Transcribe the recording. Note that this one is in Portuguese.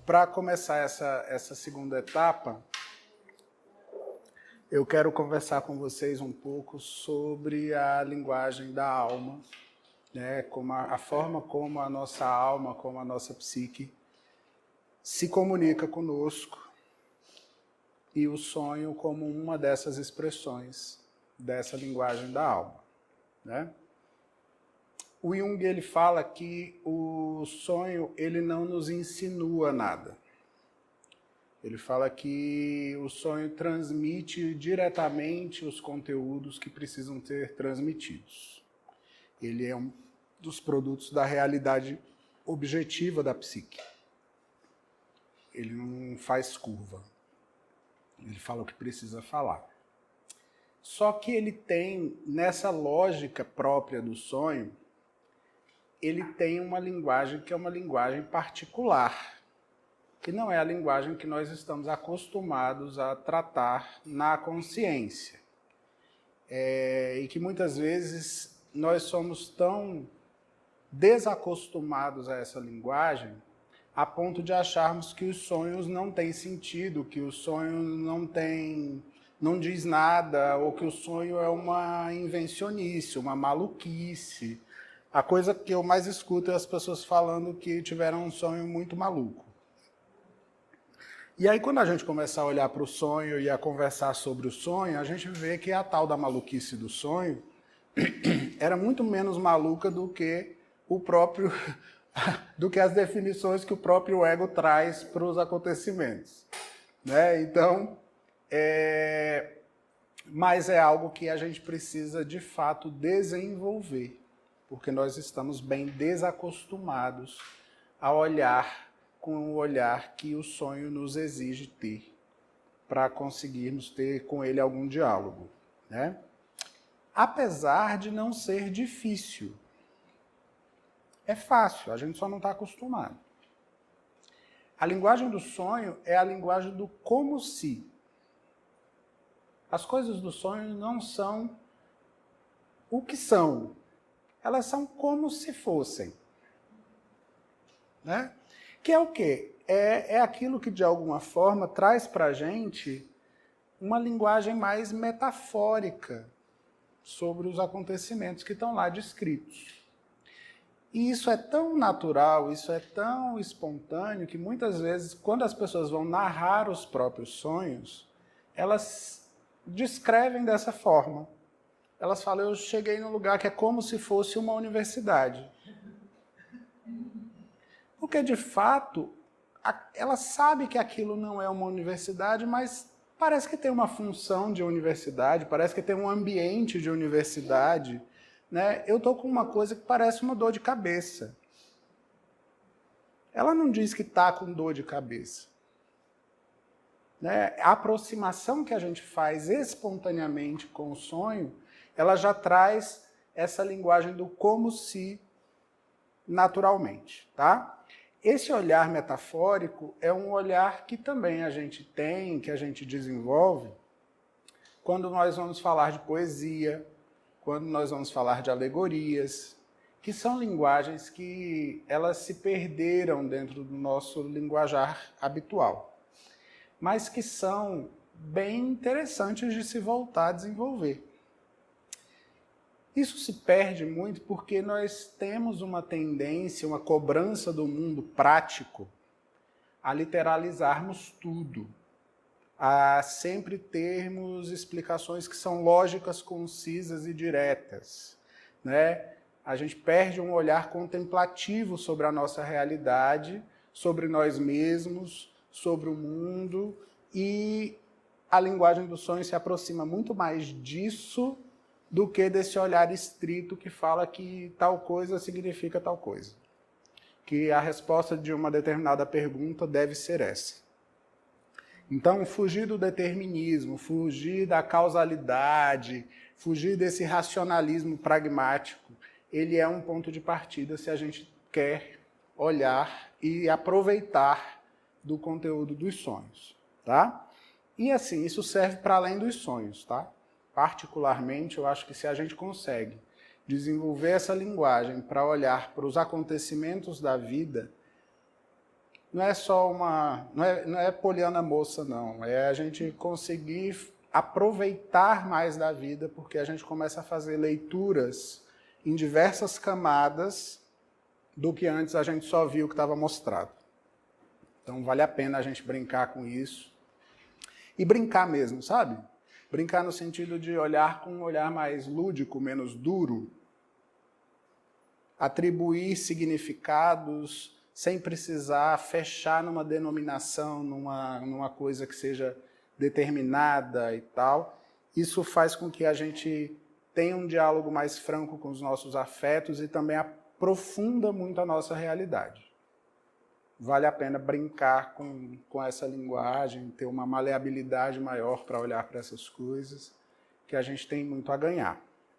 para começar essa segunda etapa, eu quero conversar com vocês um pouco sobre a linguagem da alma, né? Como a forma como a nossa alma, como a nossa psique se comunica conosco, e o sonho como uma dessas expressões dessa linguagem da alma, né? O Jung, ele fala que o sonho, ele não nos insinua nada. Ele fala que o sonho transmite diretamente os conteúdos que precisam ser transmitidos. Ele é um dos produtos da realidade objetiva da psique. Ele não faz curva. Ele fala o que precisa falar. Só que ele tem, nessa lógica própria do sonho, ele tem uma linguagem que é uma linguagem particular, que não é a linguagem que nós estamos acostumados a tratar na consciência. E que muitas vezes nós somos tão desacostumados a essa linguagem a ponto de acharmos que os sonhos não têm sentido, que o sonho não diz nada, ou que o sonho é uma invencionice, uma maluquice. A coisa que eu mais escuto é as pessoas falando que tiveram um sonho muito maluco. E aí, quando a gente começa a olhar para o sonho e a conversar sobre o sonho, a gente vê que a tal da maluquice do sonho era muito menos maluca do que as definições que o próprio ego traz para os acontecimentos, né? Então, mas é algo que a gente precisa, de fato, desenvolver, porque nós estamos bem desacostumados a olhar com o olhar que o sonho nos exige ter, para conseguirmos ter com ele algum diálogo, né? Apesar de não ser difícil. É fácil, a gente só não está acostumado. A linguagem do sonho é a linguagem do como se. As coisas do sonho não são o que são. Elas são como se fossem. Né? Que é o quê? É aquilo que, de alguma forma, traz para a gente uma linguagem mais metafórica sobre os acontecimentos que estão lá descritos. E isso é tão natural, isso é tão espontâneo, que muitas vezes, quando as pessoas vão narrar os próprios sonhos, elas descrevem dessa forma. Elas falam, eu cheguei num lugar que é como se fosse uma universidade. Porque, de fato, ela sabe que aquilo não é uma universidade, mas parece que tem uma função de universidade, parece que tem um ambiente de universidade, né? Eu estou com uma coisa que parece uma dor de cabeça. Ela não diz que está com dor de cabeça. Né? A aproximação que a gente faz espontaneamente com o sonho, ela já traz essa linguagem do como se naturalmente, tá? Esse olhar metafórico é um olhar que também a gente tem, que a gente desenvolve, quando nós vamos falar de poesia, quando nós vamos falar de alegorias, que são linguagens que elas se perderam dentro do nosso linguajar habitual, mas que são bem interessantes de se voltar a desenvolver. Isso se perde muito porque nós temos uma tendência, uma cobrança do mundo prático a literalizarmos tudo, a sempre termos explicações que são lógicas, concisas e diretas, né? A gente perde um olhar contemplativo sobre a nossa realidade, sobre nós mesmos, sobre o mundo, e a linguagem do sonho se aproxima muito mais disso do que desse olhar estrito que fala que tal coisa significa tal coisa. Que a resposta de uma determinada pergunta deve ser essa. Então, fugir do determinismo, fugir da causalidade, fugir desse racionalismo pragmático, ele é um ponto de partida se a gente quer olhar e aproveitar do conteúdo dos sonhos, tá? E assim, isso serve para além dos sonhos, tá? Particularmente, eu acho que se a gente consegue desenvolver essa linguagem para olhar para os acontecimentos da vida, não é só não é Poliana moça, não. É a gente conseguir aproveitar mais da vida, porque a gente começa a fazer leituras em diversas camadas do que antes a gente só viu que estava mostrado. Então vale a pena a gente brincar com isso. E brincar mesmo, sabe? Brincar no sentido de olhar com um olhar mais lúdico, menos duro. Atribuir significados sem precisar fechar numa denominação, numa coisa que seja determinada e tal. Isso faz com que a gente tenha um diálogo mais franco com os nossos afetos e também aprofunda muito a nossa realidade. Vale a pena brincar com essa linguagem, ter uma maleabilidade maior para olhar para essas coisas, que a gente tem muito a ganhar.